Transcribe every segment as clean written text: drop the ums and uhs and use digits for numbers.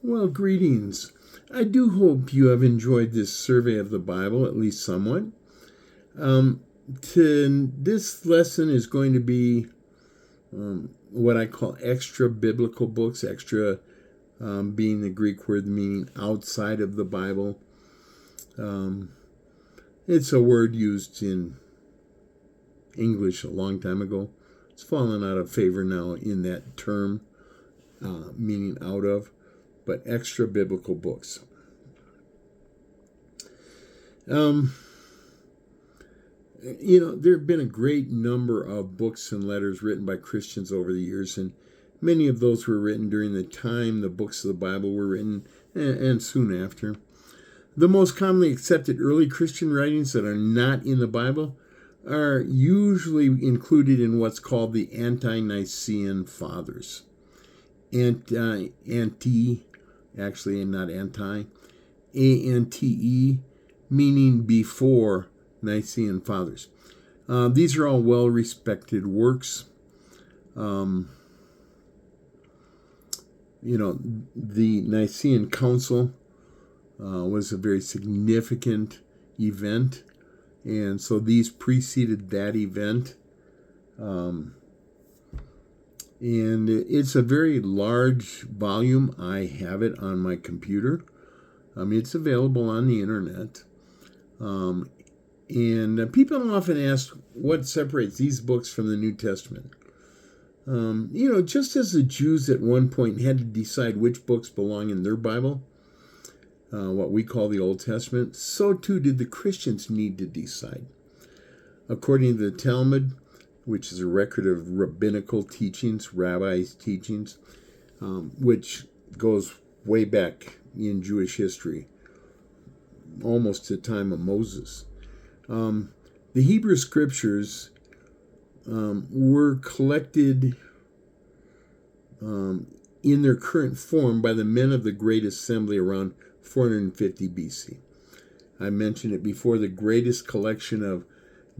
Well, greetings. I do hope you have enjoyed this survey of the Bible, at least somewhat. This lesson is going to be what I call extra biblical books, extra being the Greek word meaning outside of the Bible. It's a word used in English a long time ago. It's fallen out of favor now in that term, meaning out of, but extra biblical books. There have been a great number of books and letters written by Christians over the years, and many of those were written during the time the books of the Bible were written, and soon after. The most commonly accepted early Christian writings that are not in the Bible are usually included in what's called the Ante-Nicene Fathers. Actually not anti, A-N-T-E, meaning before Nicene Fathers. These are all well-respected works. The Nicene Council was a very significant event, and so these preceded that event. And it's a very large volume. I have it on my computer. It's available on the internet. And people often ask what separates these books from the New Testament. Just as the Jews at one point had to decide which books belong in their Bible, what we call the Old Testament, so too did the Christians need to decide. According to the Talmud, which is a record of rabbinical teachings, rabbis' teachings, which goes way back in Jewish history, almost to the time of Moses. The Hebrew Scriptures were collected in their current form by the men of the Great Assembly around 450 BC. I mentioned it before, the greatest collection of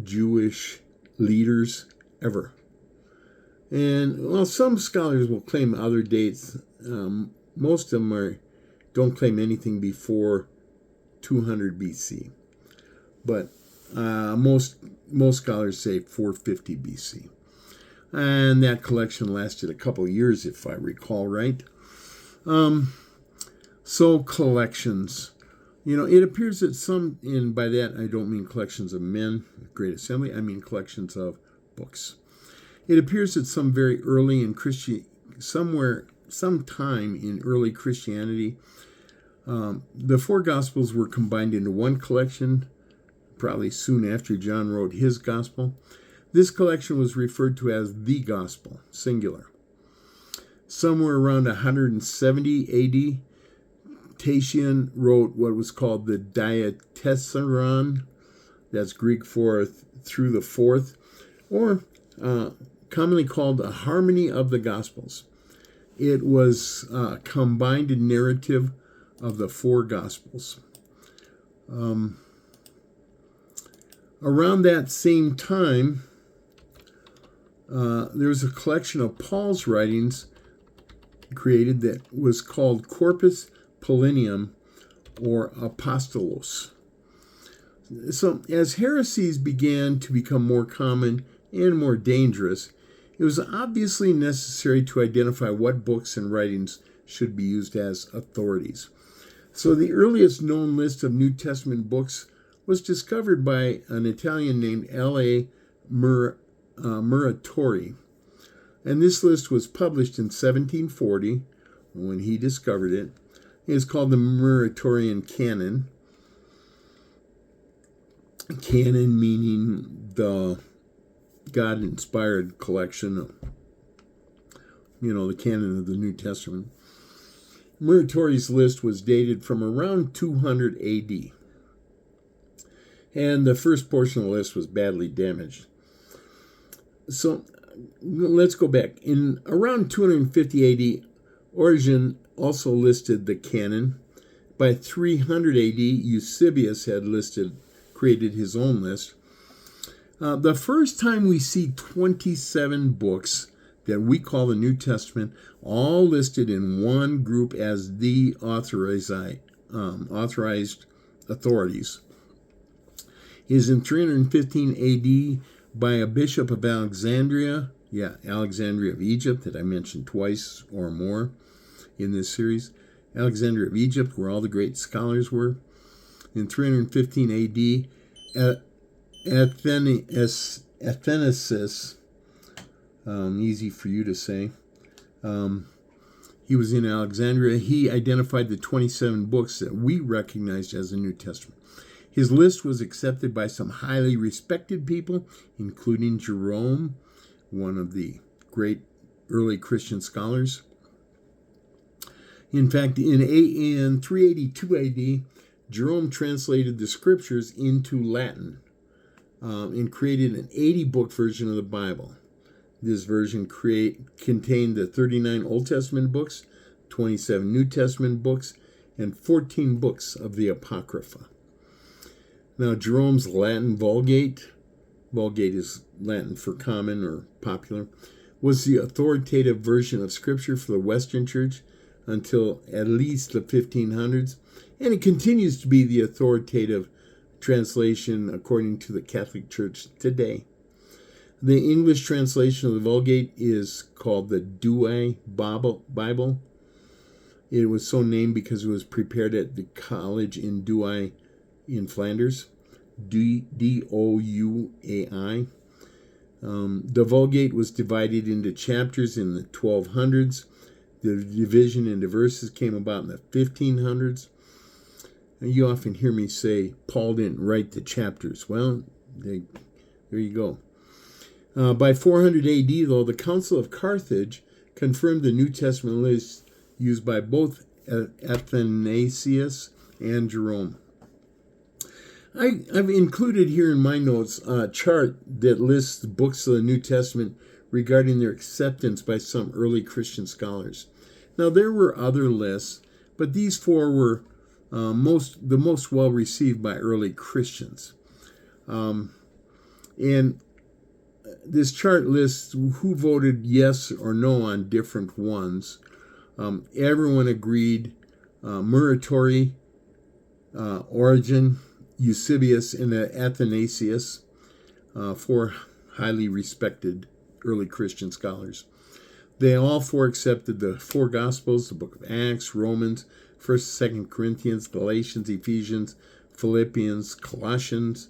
Jewish leaders ever. And some scholars will claim other dates. Most of them don't claim anything before 200 BC. But most scholars say 450 BC. And that collection lasted a couple of years, if I recall right. So collections. It appears that some, and by that I don't mean collections of men, Great Assembly, I mean collections of books. It appears that some very early in sometime in early Christianity, the four Gospels were combined into one collection, probably soon after John wrote his Gospel. This collection was referred to as the Gospel, singular. Somewhere around 170 AD, Tatian wrote what was called the Diatessaron, that's Greek for through the fourth, or commonly called a harmony of the Gospels. It was a combined narrative of the four Gospels. Around that same time, there was a collection of Paul's writings created that was called Corpus Paulinum, or Apostolos. So as heresies began to become more common and more dangerous, it was obviously necessary to identify what books and writings should be used as authorities. So the earliest known list of New Testament books was discovered by an Italian named L.A. Muratori. And this list was published in 1740, when he discovered it. It's called the Muratorian Canon. Canon meaning the God-inspired collection of, the canon of the New Testament. Muratori's list was dated from around 200 AD. And the first portion of the list was badly damaged. So let's go back. In around 250 AD, Origen also listed the canon. By 300 AD, Eusebius had created his own list. The first time we see 27 books that we call the New Testament, all listed in one group as the authorized authorities, is in 315 AD by a bishop of Alexandria. Yeah, Alexandria of Egypt, that I mentioned twice or more in this series. Alexandria of Egypt, where all the great scholars were. In 315 AD, Athanasius, easy for you to say, he was in Alexandria. He identified the 27 books that we recognized as the New Testament. His list was accepted by some highly respected people, including Jerome, one of the great early Christian scholars. In fact, in 382 AD, Jerome translated the scriptures into Latin and created an 80-book version of the Bible. This version contained the 39 Old Testament books, 27 New Testament books, and 14 books of the Apocrypha. Now, Jerome's Latin Vulgate is Latin for common or popular, was the authoritative version of Scripture for the Western Church until at least the 1500s, and it continues to be the authoritative translation according to the Catholic Church today. The English translation of the Vulgate is called the Douay Bible. It was so named because it was prepared at the college in Douay in Flanders, D-O-U-A-I. The Vulgate was divided into chapters in the 1200s. The division into verses came about in the 1500s. You often hear me say, Paul didn't write the chapters. Well, there you go. By 400 AD, though, the Council of Carthage confirmed the New Testament list used by both Athanasius and Jerome. I've included here in my notes a chart that lists the books of the New Testament regarding their acceptance by some early Christian scholars. Now, there were other lists, but these four were the most well received by early Christians. And this chart lists who voted yes or no on different ones. Everyone agreed Muratori, Origen, Eusebius, and Athanasius, four highly respected early Christian scholars. They all four accepted the four Gospels, the book of Acts, Romans, 1st, 2nd Corinthians, Galatians, Ephesians, Philippians, Colossians,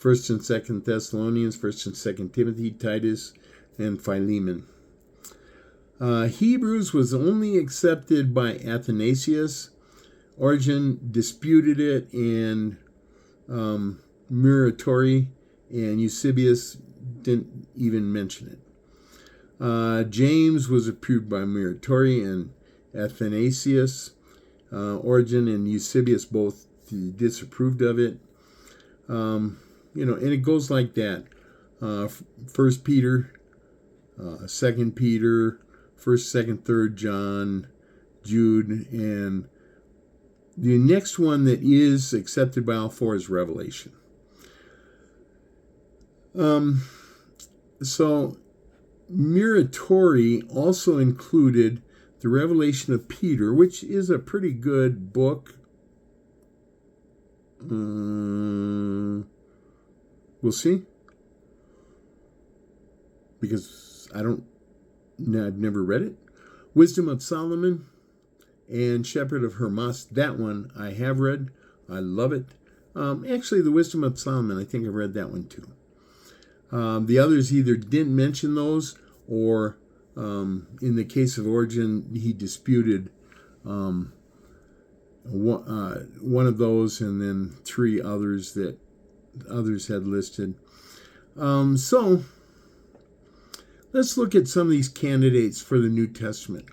1st and 2nd Thessalonians, 1st and 2nd Timothy, Titus, and Philemon. Hebrews was only accepted by Athanasius. Origen disputed it, and Muratori and Eusebius didn't even mention it. James was approved by Muratori and Athanasius. Origen and Eusebius both disapproved of it. And it goes like that. 1 Peter, 2 Peter, 1st, 2nd, 3rd John, Jude, and the next one that is accepted by all four is Revelation. So Muratori also included the Revelation of Peter, which is a pretty good book. We'll see. Because I've never read it. Wisdom of Solomon and Shepherd of Hermas. That one I have read. I love it. Actually, the Wisdom of Solomon, I think I've read that one too. The others either didn't mention those, or in the case of Origen, he disputed one of those, and then three others that others had listed. So let's look at some of these candidates for the New Testament.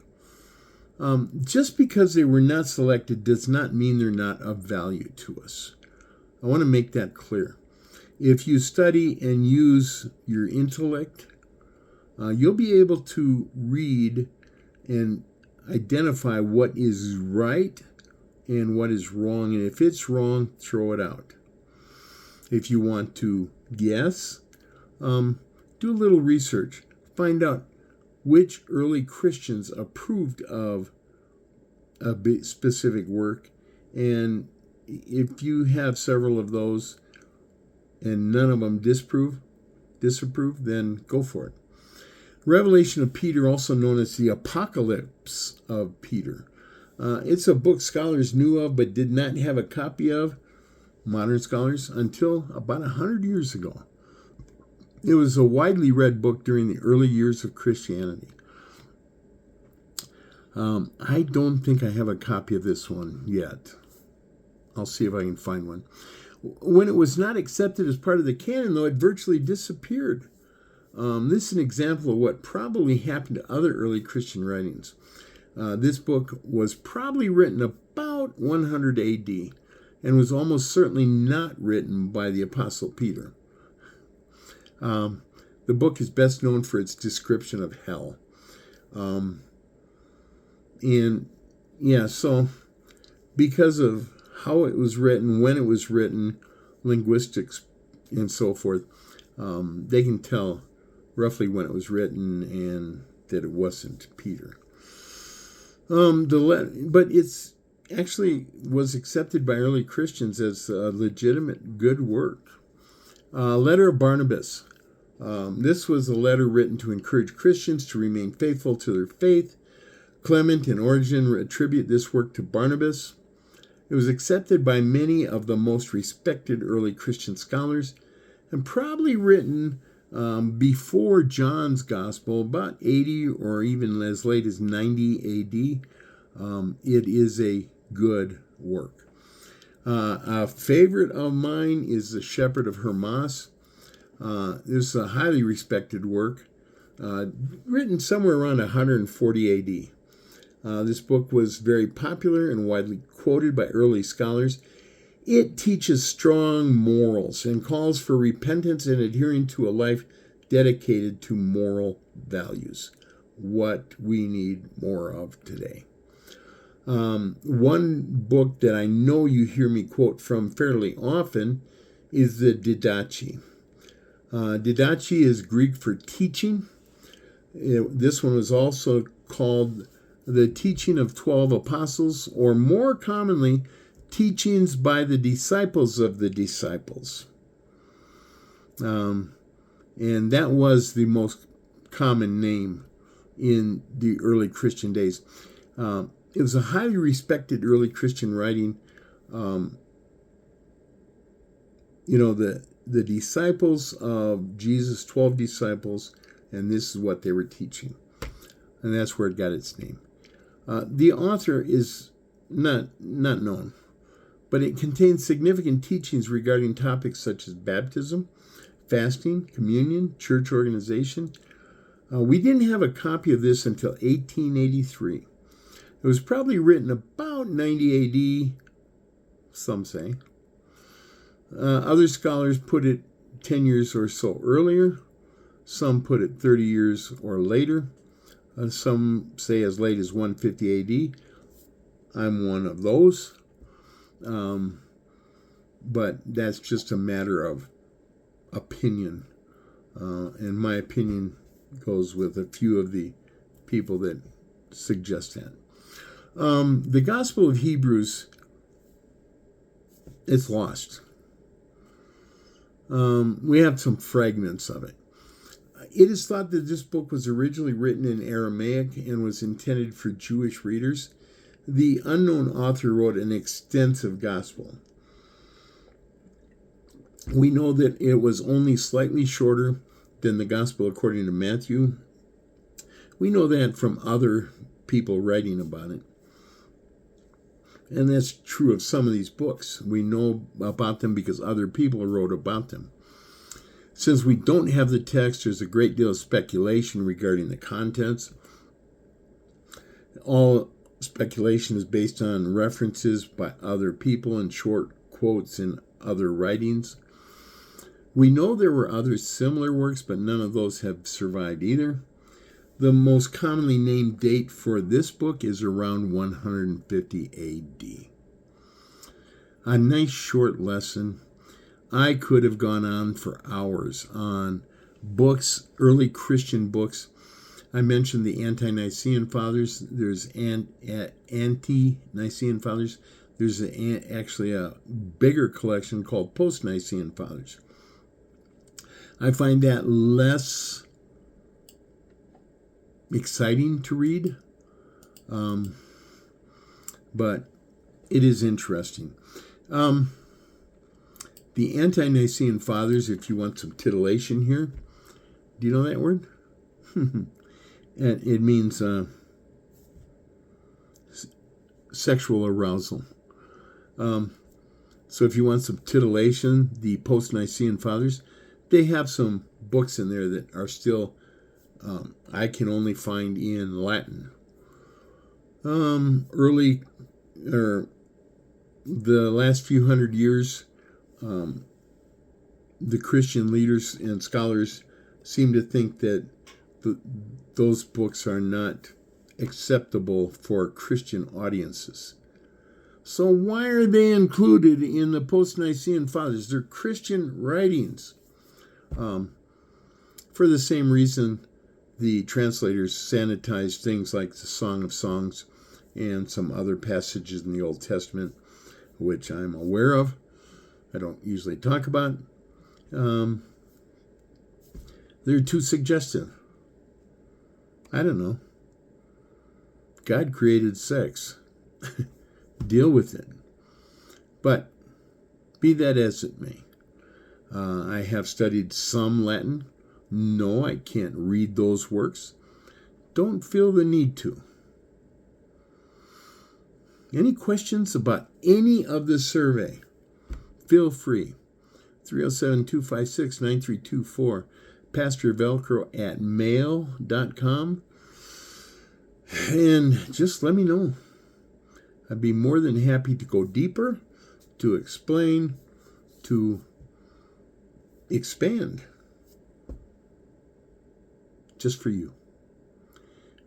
Just because they were not selected does not mean they're not of value to us. I want to make that clear. If you study and use your intellect, you'll be able to read and identify what is right and what is wrong. And if it's wrong, throw it out. If you want to guess, do a little research. Find out which early Christians approved of a specific work. And if you have several of those and none of them disapprove, then go for it. Revelation of Peter, also known as the Apocalypse of Peter. It's a book scholars knew of but did not have a copy of, modern scholars, until about 100 years ago. It was a widely read book during the early years of Christianity. I don't think I have a copy of this one yet. I'll see if I can find one. When it was not accepted as part of the canon, though, it virtually disappeared. This is an example of what probably happened to other early Christian writings. This book was probably written about 100 AD and was almost certainly not written by the Apostle Peter. The book is best known for its description of hell. So because of how it was written, when it was written, linguistics, and so forth, they can tell roughly when it was written and that it wasn't Peter. But it's actually was accepted by early Christians as a legitimate good work. Letter of Barnabas. This was a letter written to encourage Christians to remain faithful to their faith. Clement and Origen attribute this work to Barnabas. It was accepted by many of the most respected early Christian scholars and probably written before John's Gospel, about 80 or even as late as 90 AD. It is a good work. A favorite of mine is The Shepherd of Hermas. This is a highly respected work, written somewhere around 140 AD. This book was very popular and widely quoted by early scholars. It teaches strong morals and calls for repentance and adhering to a life dedicated to moral values, what we need more of today. One book that I know you hear me quote from fairly often is the Didache. Didache is Greek for teaching. This one was also called the Teaching of 12 Apostles, or more commonly, Teachings by the Disciples of the Disciples. And that was the most common name in the early Christian days. It was a highly respected early Christian writing. The disciples of Jesus, 12 disciples, and this is what they were teaching. And that's where it got its name. The author is not known, but it contains significant teachings regarding topics such as baptism, fasting, communion, church organization. We didn't have a copy of this until 1883. It was probably written about 90 AD, some say. Other scholars put it 10 years or so earlier. Some put it 30 years or later. Some say as late as 150 AD. I'm one of those. But that's just a matter of opinion. And my opinion goes with a few of the people that suggest that. The Gospel of Hebrews, it's lost. We have some fragments of it. It is thought that this book was originally written in Aramaic and was intended for Jewish readers. The unknown author wrote an extensive gospel. We know that it was only slightly shorter than the gospel according to Matthew. We know that from other people writing about it. And that's true of some of these books. We know about them because other people wrote about them. Since we don't have the text, there's a great deal of speculation regarding the contents. All speculation is based on references by other people and short quotes in other writings. We know there were other similar works, but none of those have survived either. The most commonly named date for this book is around 150 AD. A nice short lesson. I could have gone on for hours on books, early Christian books. I mentioned the Ante-Nicene Fathers. There's Ante-Nicene Fathers. There's actually a bigger collection called Post-Nicene Fathers. I find that less exciting to read, but it is interesting. The Ante-Nicene Fathers, if you want some titillation here, do you know that word? It means sexual arousal. So if you want some titillation, the Post-Nicene Fathers, they have some books in there that are still, I can only find in Latin. The last few hundred years, the Christian leaders and scholars seem to think that those books are not acceptable for Christian audiences. So why are they included in the Post-Nicene Fathers? They're Christian writings. For the same reason, the translators sanitized things like the Song of Songs and some other passages in the Old Testament, which I'm aware of. I don't usually talk about. They're too suggestive. I don't know. God created sex. Deal with it. But be that as it may, I have studied some Latin. No, I can't read those works. Don't feel the need to. Any questions about any of the survey? Feel free. 307-256-9324. PastorVelcro@mail.com. And just let me know. I'd be more than happy to go deeper, to explain, to expand. Just for you.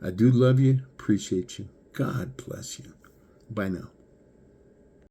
I do love you, appreciate you. God bless you. Bye now.